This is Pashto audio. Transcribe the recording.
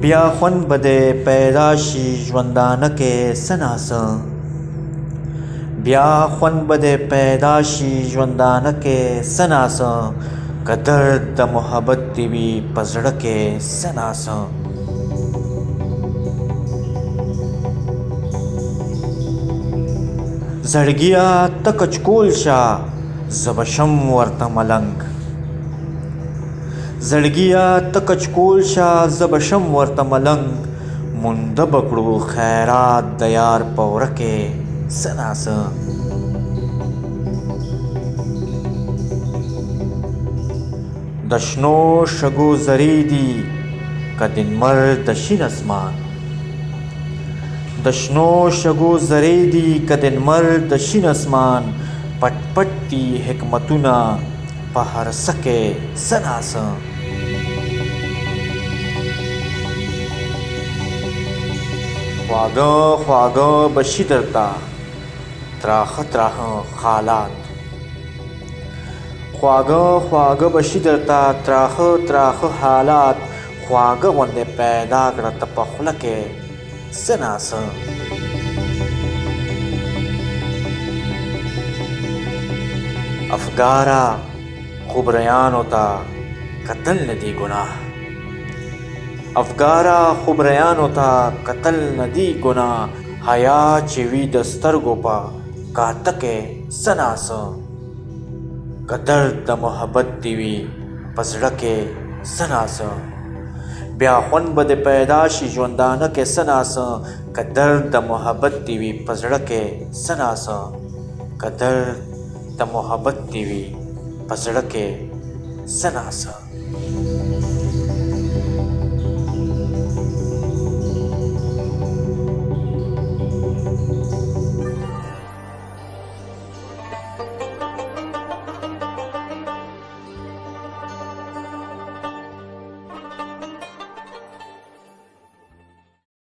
بیا خوند بده پیدا شي ژوندانه کې څه ناسه بیا خوند بده پیدا شي ژوندانه کې څه ناسه که درد د محبت دې وي په زړه کې څه ناسه زړګیه ته کچکول شه زه به شم ورته ملنګ زړګیه ته کچکول شه زه به شم ورته ملنګ مونده به کړو خیرات د یار په وره کې څه ناسه د شنو شګو زرې دي که د لمر د شین اسمان د شنو شګو زرې دي که د لمر د شین اسمان پټ پټ دي حکمتونه په هر څه کې څه ناسه خواږه خواږه به شي درته تراخه تراخه حالات خواږه خواږه به شي درته تراخه تراخه حالات خواږه غوندې پیدا کړه ته په خوله کې څه ناسه افګاره خوبریانو ته کتل نه دي ګناه افګاره خوبریانو ته کتل نه دي ګناه حیا چې وي د سترګو په کاته کې څه ناسه که درد د محبت دې وي په زړه کې څه ناسه بیا خوند به دې پیدا شي ژوندانه کې څه ناسه که درد د محبت دې وي په زړه کې څه ناسه که درد د محبت دې وي په زړه کې څه ناسه